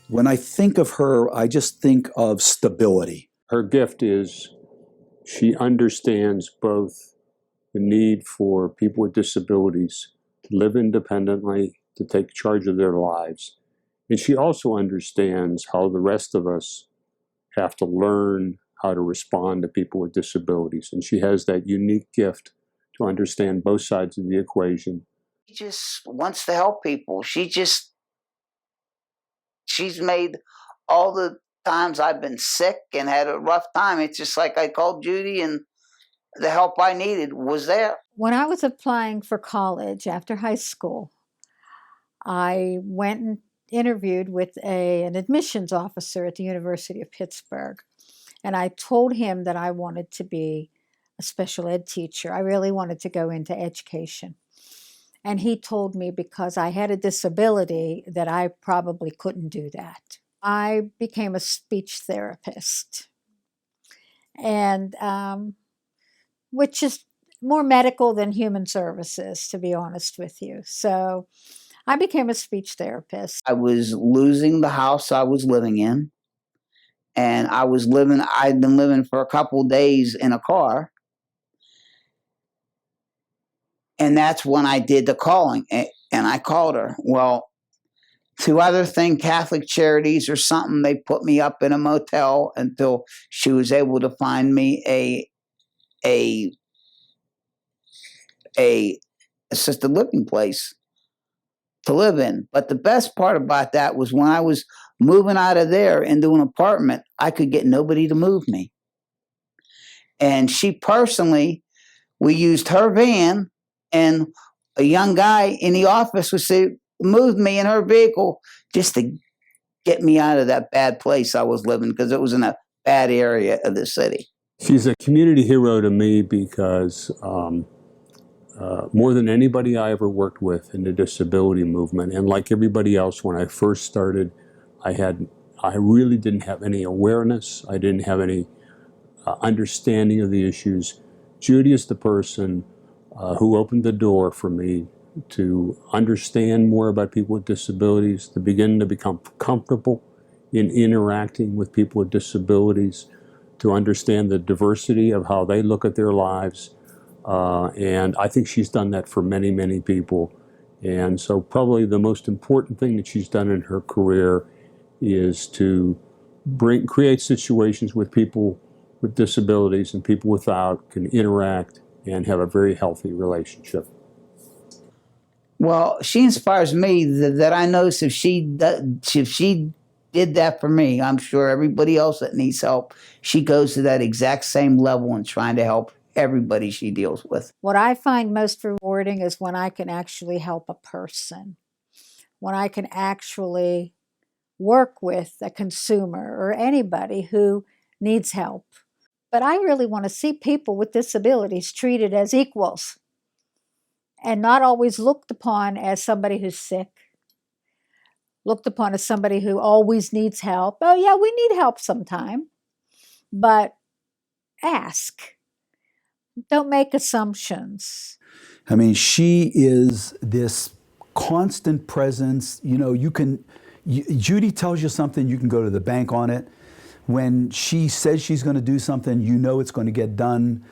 When I think of her, I just think of stability. Her gift is she understands both the need for people with disabilities to live independently, to take charge of their lives. And she also understands how the rest of us have to learn how to respond to people with disabilities. And she has that unique gift to understand both sides of the equation. She just wants to help people. She's made all the times I've been sick and had a rough time, it's just like I called Judy and the help I needed was there. When I was applying for college after high school, I went and interviewed with an admissions officer at the University of Pittsburgh. And I told him that I wanted to be a special ed teacher. I really wanted to go into education. And he told me because I had a disability that I probably couldn't do that. I became a speech therapist, and which is more medical than human services, to be honest with you. So I became a speech therapist. I was losing the house I was living in, and I'd been living for a couple of days in a car. And that's when I did the calling, and I called her. Well, through other things, Catholic Charities or something, they put me up in a motel until she was able to find me a assisted living place to live in. But the best part about that was when I was moving out of there into an apartment, I could get nobody to move me. And she personally, we used her van, and a young guy in the office would say, moved me in her vehicle just to get me out of that bad place I was living, because it was in a bad area of the city. She's a community hero to me because more than anybody I ever worked with in the disability movement, and like everybody else, when I first started, I really didn't have any awareness. I didn't have any understanding of the issues. Judy is the person who opened the door for me to understand more about people with disabilities, to begin to become comfortable in interacting with people with disabilities, to understand the diversity of how they look at their lives. And I think she's done that for many, many people. And so probably the most important thing that she's done in her career is to create situations with people with disabilities and people without can interact and have a very healthy relationship. Well, she inspires me that I know if she did that for me, I'm sure everybody else that needs help, she goes to that exact same level in trying to help everybody she deals with. What I find most rewarding is when I can actually help a person, when I can actually work with a consumer or anybody who needs help. But I really want to see people with disabilities treated as equals and not always looked upon as somebody who's sick, looked upon as somebody who always needs help. Oh yeah, we need help sometime, but ask. Don't make assumptions. I mean, she is this constant presence. You know, Judy tells you something, you can go to the bank on it. When she says she's going to do something, you know it's going to get done.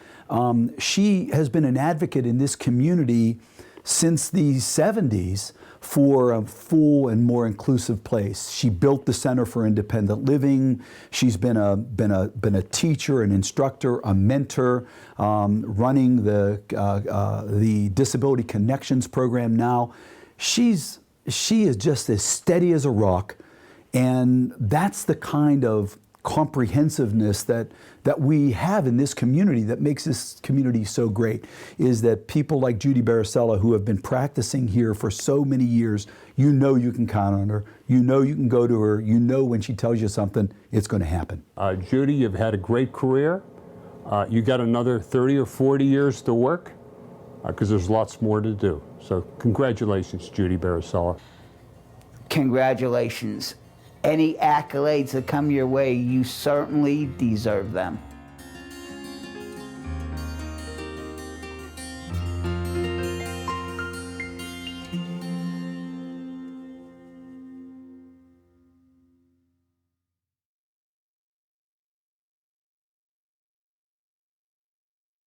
She has been an advocate in this community since the 70s for a full and more inclusive place. She built the Center for Independent Living. She's been a teacher, an instructor, a mentor, running the Disability Connections program now. She is just as steady as a rock, and that's the kind of comprehensiveness that we have in this community that makes this community so great, is that people like Judy Baricella, who have been practicing here for so many years, you know you can count on her, you know you can go to her, you know when she tells you something, it's going to happen. Judy, you've had a great career. You got another 30 or 40 years to work, because there's lots more to do. So congratulations, Judy Baricella. Congratulations. Any accolades that come your way, you certainly deserve them.